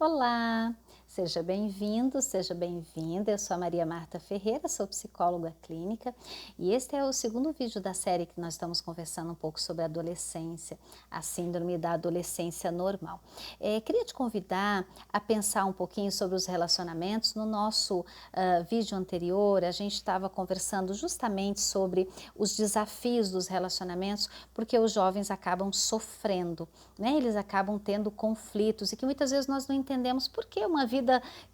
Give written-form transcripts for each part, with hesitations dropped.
Olá, seja bem-vindo, seja bem-vinda. Eu sou a Maria Marta Ferreira, sou psicóloga clínica e este é o segundo vídeo da série que nós estamos conversando um pouco sobre a adolescência, a síndrome da adolescência normal. Queria te convidar a pensar um pouquinho sobre os relacionamentos. No nosso vídeo anterior, a gente estava conversando justamente sobre os desafios dos relacionamentos, porque os jovens acabam sofrendo, né? Eles acabam tendo conflitos e que muitas vezes nós não entendemos por que uma vida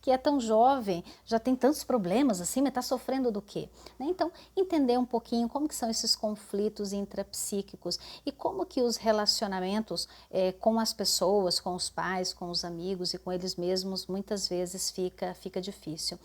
que é tão jovem já tem tantos problemas assim, mas está sofrendo do quê? Né? Então, entender um pouquinho como que são esses conflitos intrapsíquicos e como que os relacionamentos com as pessoas, com os pais, com os amigos e com eles mesmos, muitas vezes fica difícil.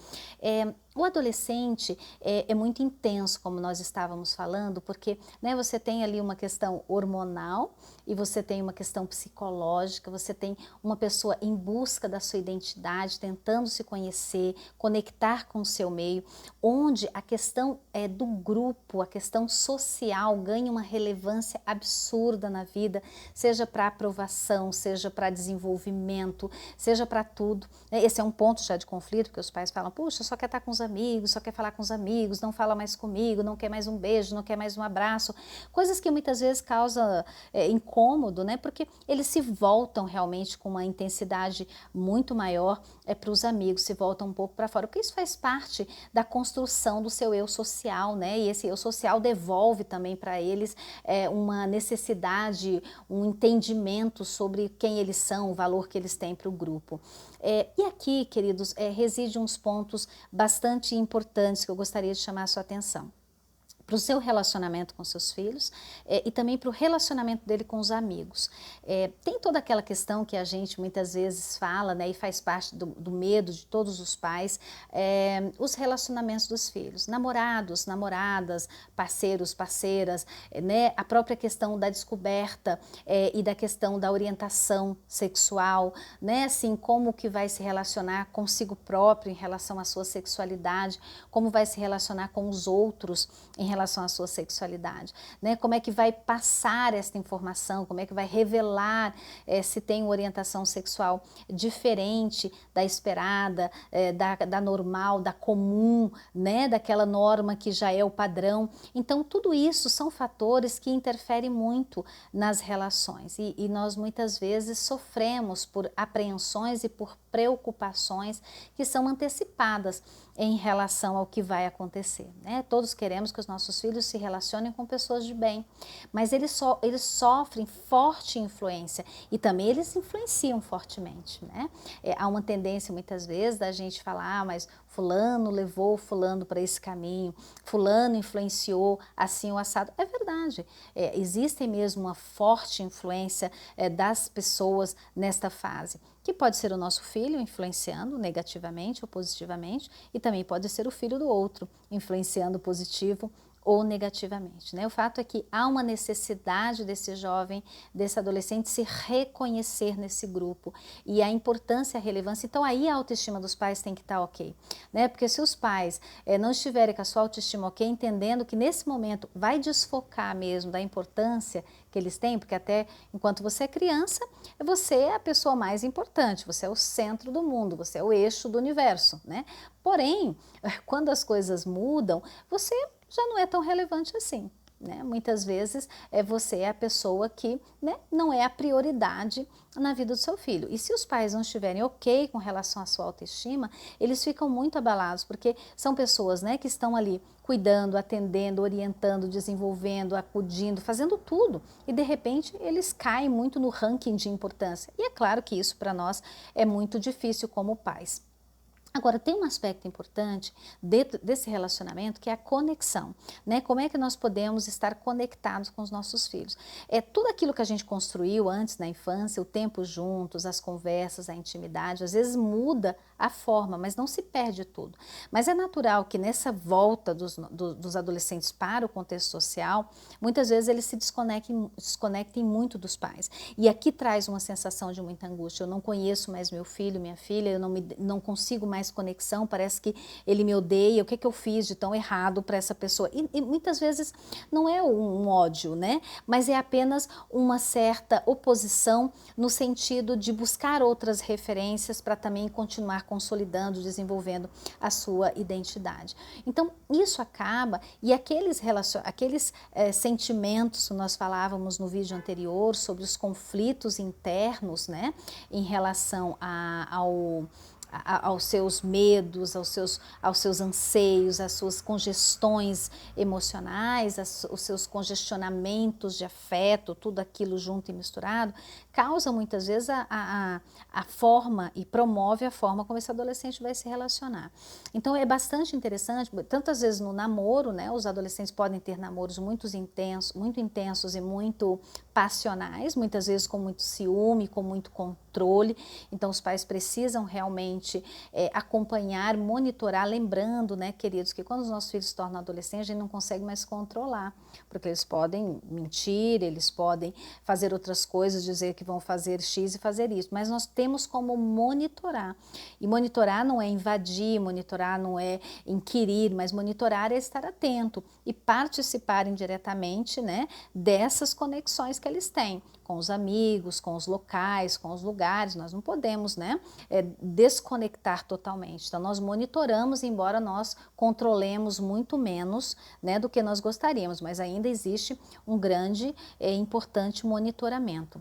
O adolescente é muito intenso, como nós estávamos falando, porque né, você tem ali uma questão hormonal e você tem uma questão psicológica, você tem uma pessoa em busca da sua identidade, tentando se conhecer, conectar com o seu meio, onde a questão do grupo, a questão social ganha uma relevância absurda na vida, seja para aprovação, seja para desenvolvimento, seja para tudo. Esse é um ponto já de conflito, porque os pais falam, puxa, só quer estar com os amigos, só quer falar com os amigos, não fala mais comigo, não quer mais um beijo, não quer mais um abraço, coisas que muitas vezes causam incômodo, né? Porque eles se voltam realmente com uma intensidade muito maior para os amigos, se voltam um pouco para fora, porque isso faz parte da construção do seu eu social, né? E esse eu social devolve também para eles uma necessidade, um entendimento sobre quem eles são, o valor que eles têm para o grupo. E aqui, queridos, reside uns pontos bastante importantes que eu gostaria de chamar a sua atenção. Para o seu relacionamento com seus filhos e também para o relacionamento dele com os amigos. Tem toda aquela questão que a gente muitas vezes fala, né, e faz parte do medo de todos os pais, os relacionamentos dos filhos, namorados, namoradas, parceiros, parceiras, né, a própria questão da descoberta e da questão da orientação sexual, né, assim, como que vai se relacionar consigo próprio em relação à sua sexualidade, como vai se relacionar com os outros em relação à sua sexualidade, né? Como é que vai passar essa informação, como é que vai revelar se tem uma orientação sexual diferente da esperada, da normal, da comum, né? Daquela norma que já é o padrão. Então tudo isso são fatores que interferem muito nas relações e nós muitas vezes sofremos por apreensões e por preocupações que são antecipadas em relação ao que vai acontecer, né? Todos queremos que os nossos filhos se relacionem com pessoas de bem, mas eles sofrem forte influência e também eles influenciam fortemente, né? Há uma tendência muitas vezes da gente falar, mas fulano levou fulano para esse caminho, fulano influenciou assim o assado. É verdade, existe mesmo uma forte influência das pessoas nesta fase, que pode ser o nosso filho influenciando negativamente ou positivamente, e também pode ser o filho do outro influenciando positivo ou negativamente, né? O fato é que há uma necessidade desse jovem, desse adolescente se reconhecer nesse grupo e a importância, a relevância. Então aí a autoestima dos pais tem que estar ok, né? Porque se os pais não estiverem com a sua autoestima ok, entendendo que nesse momento vai desfocar mesmo da importância que eles têm, porque até enquanto você é criança, você é a pessoa mais importante, você é o centro do mundo, você é o eixo do universo, né? Porém, quando as coisas mudam, você já não é tão relevante assim, né? Muitas vezes você é a pessoa que, né, não é a prioridade na vida do seu filho. E se os pais não estiverem ok com relação à sua autoestima, eles ficam muito abalados, porque são pessoas, né, que estão ali cuidando, atendendo, orientando, desenvolvendo, acudindo, fazendo tudo. E de repente eles caem muito no ranking de importância. E é claro que isso para nós é muito difícil como pais. Agora, tem um aspecto importante dentro desse relacionamento que é a conexão, né? Como é que nós podemos estar conectados com os nossos filhos? Tudo aquilo que a gente construiu antes na infância, o tempo juntos, as conversas, a intimidade, às vezes muda a forma, mas não se perde tudo. Mas é natural que nessa volta dos adolescentes para o contexto social, muitas vezes eles se desconectem muito dos pais. E aqui traz uma sensação de muita angústia. Eu não conheço mais meu filho, minha filha, eu não consigo mais mais conexão, parece que ele me odeia, o que eu fiz de tão errado para essa pessoa? E muitas vezes não é um ódio, né? Mas é apenas uma certa oposição no sentido de buscar outras referências para também continuar consolidando, desenvolvendo a sua identidade. Então, isso acaba, e aqueles sentimentos que nós falávamos no vídeo anterior sobre os conflitos internos, né, em relação aos seus medos, aos seus anseios, às suas congestões emocionais, os seus congestionamentos de afeto, tudo aquilo junto e misturado, causa muitas vezes a forma e promove a forma como esse adolescente vai se relacionar. Então é bastante interessante, tantas vezes no namoro, né, os adolescentes podem ter namoros muito intensos e muito passionais, muitas vezes com muito ciúme, com muito controle. Então os pais precisam realmente acompanhar, monitorar, lembrando, né, queridos, que quando os nossos filhos se tornam adolescentes, a gente não consegue mais controlar, porque eles podem mentir, eles podem fazer outras coisas, dizer que vão fazer X e fazer isso, mas nós temos como monitorar. E monitorar não é invadir, monitorar não é inquirir, mas monitorar é estar atento e participar indiretamente, né, dessas conexões que eles têm com os amigos, com os locais, com os lugares. Nós não podemos, né, desconectar totalmente. Então nós monitoramos, embora nós controlemos muito menos, né, do que nós gostaríamos, mas ainda existe um grande e importante monitoramento.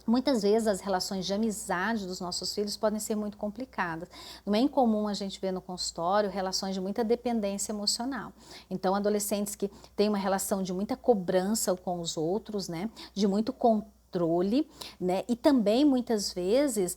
Muitas vezes as relações de amizade dos nossos filhos podem ser muito complicadas. Não é incomum a gente ver no consultório relações de muita dependência emocional. Então, adolescentes que têm uma relação de muita cobrança com os outros, né, de muito controle, né, e também muitas vezes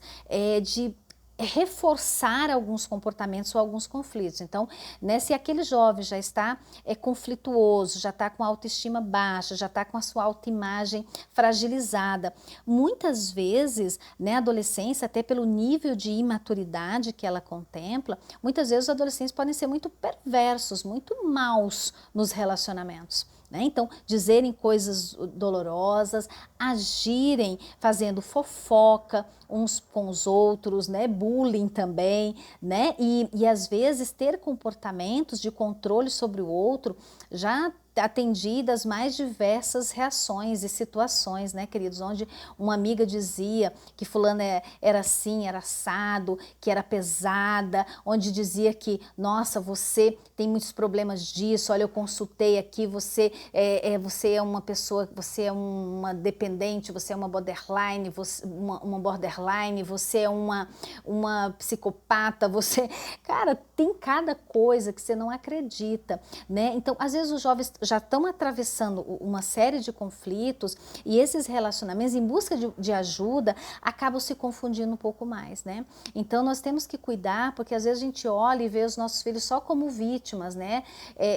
de reforçar alguns comportamentos ou alguns conflitos. Então, né, se aquele jovem já está conflituoso, já está com a autoestima baixa, já está com a sua autoimagem fragilizada, muitas vezes, né, a adolescência, até pelo nível de imaturidade que ela contempla, muitas vezes os adolescentes podem ser muito perversos, muito maus nos relacionamentos. Né? Então, dizerem coisas dolorosas, agirem fazendo fofoca uns com os outros, né? Bullying também, né? E às vezes ter comportamentos de controle sobre o outro já atendido às mais diversas reações e situações, né, queridos, onde uma amiga dizia que fulana era assim, era assado, que era pesada, onde dizia que, nossa, você tem muitos problemas disso, olha, eu consultei aqui, você é uma pessoa, você é uma dependente, você é uma borderline, você é uma psicopata, você... Cara, tem cada coisa que você não acredita, né? Então, às vezes os jovens já estão atravessando uma série de conflitos e esses relacionamentos, em busca de ajuda, acabam se confundindo um pouco mais, né? Então, nós temos que cuidar, porque às vezes a gente olha e vê os nossos filhos só como vítimas, né?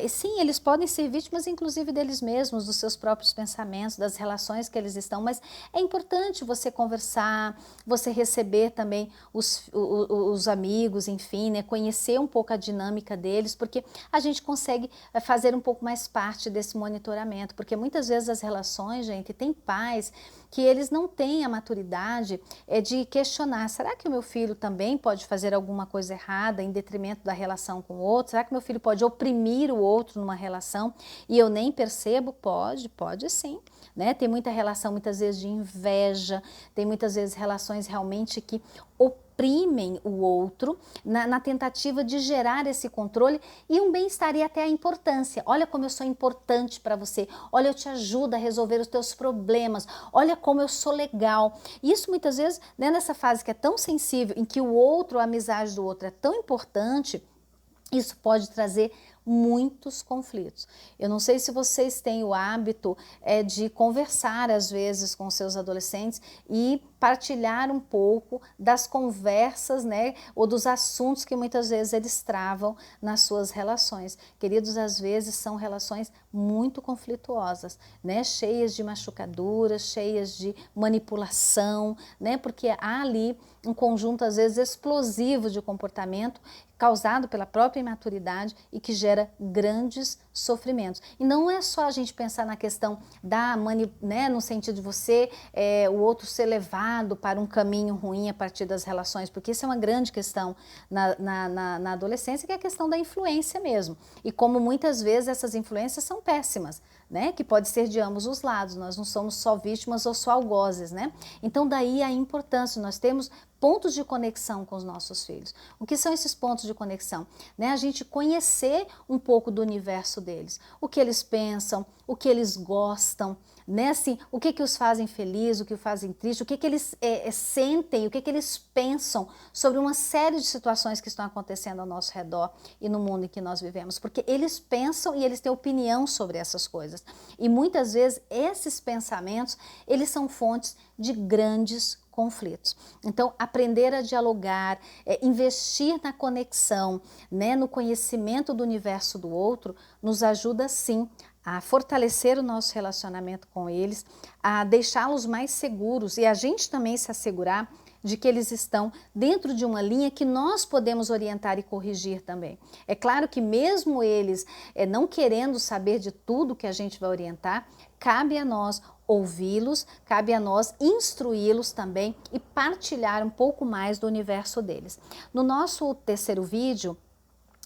Sim, eles podem ser vítimas, inclusive, deles mesmos, dos seus próprios pensamentos, das relações que eles estão, mas é importante você conversar, você receber também os amigos, enfim, né? Conhecer um pouco a dinâmica deles, porque a gente consegue fazer um pouco mais parte desse monitoramento, porque muitas vezes as relações, gente, tem pais que eles não têm a maturidade de questionar, será que o meu filho também pode fazer alguma coisa errada em detrimento da relação com o outro? Será que meu filho pode oprimir o outro numa relação e eu nem percebo? Pode sim, né? Tem muita relação muitas vezes de inveja, tem muitas vezes relações realmente que oprimem o outro na tentativa de gerar esse controle e um bem-estar e até a importância. Olha como eu sou importante para você, olha, eu te ajudo a resolver os teus problemas, olha como eu sou legal. Isso muitas vezes, né, nessa fase que é tão sensível, em que o outro, a amizade do outro é tão importante, isso pode trazer muitos conflitos. Eu não sei se vocês têm o hábito de conversar às vezes com seus adolescentes e partilhar um pouco das conversas, né, ou dos assuntos que muitas vezes eles travam nas suas relações. Queridos, às vezes são relações muito conflituosas, né, cheias de machucaduras, cheias de manipulação, né, porque há ali um conjunto às vezes explosivo de comportamento causado pela própria imaturidade e que gera grandes sofrimentos. E não é só a gente pensar na questão da né, no sentido de você, o outro ser levado levado para um caminho ruim a partir das relações, porque isso é uma grande questão na adolescência, que é a questão da influência mesmo. E como muitas vezes essas influências são péssimas, né? Que pode ser de ambos os lados, nós não somos só vítimas ou só algozes, né? Então daí a importância, nós temos pontos de conexão com os nossos filhos. O que são esses pontos de conexão? Né? A gente conhecer um pouco do universo deles, o que eles pensam, o que eles gostam, né? Assim, o que os fazem felizes, o que os fazem tristes, o que eles sentem, o que eles pensam sobre uma série de situações que estão acontecendo ao nosso redor e no mundo em que nós vivemos, porque eles pensam e eles têm opinião sobre essas coisas. E muitas vezes esses pensamentos, eles são fontes de grandes conflitos. Então, aprender a dialogar, investir na conexão, né, no conhecimento do universo do outro, nos ajuda sim a fortalecer o nosso relacionamento com eles, a deixá-los mais seguros e a gente também se assegurar de que eles estão dentro de uma linha que nós podemos orientar e corrigir também. É claro que mesmo eles não querendo saber de tudo que a gente vai orientar, cabe a nós ouvi-los, cabe a nós instruí-los também e partilhar um pouco mais do universo deles. No nosso terceiro vídeo,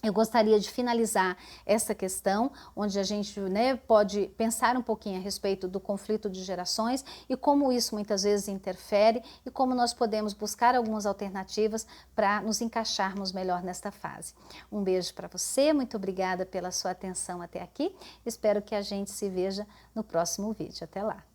eu gostaria de finalizar essa questão, onde a gente, né, pode pensar um pouquinho a respeito do conflito de gerações e como isso muitas vezes interfere e como nós podemos buscar algumas alternativas para nos encaixarmos melhor nesta fase. Um beijo para você, muito obrigada pela sua atenção até aqui, espero que a gente se veja no próximo vídeo. Até lá!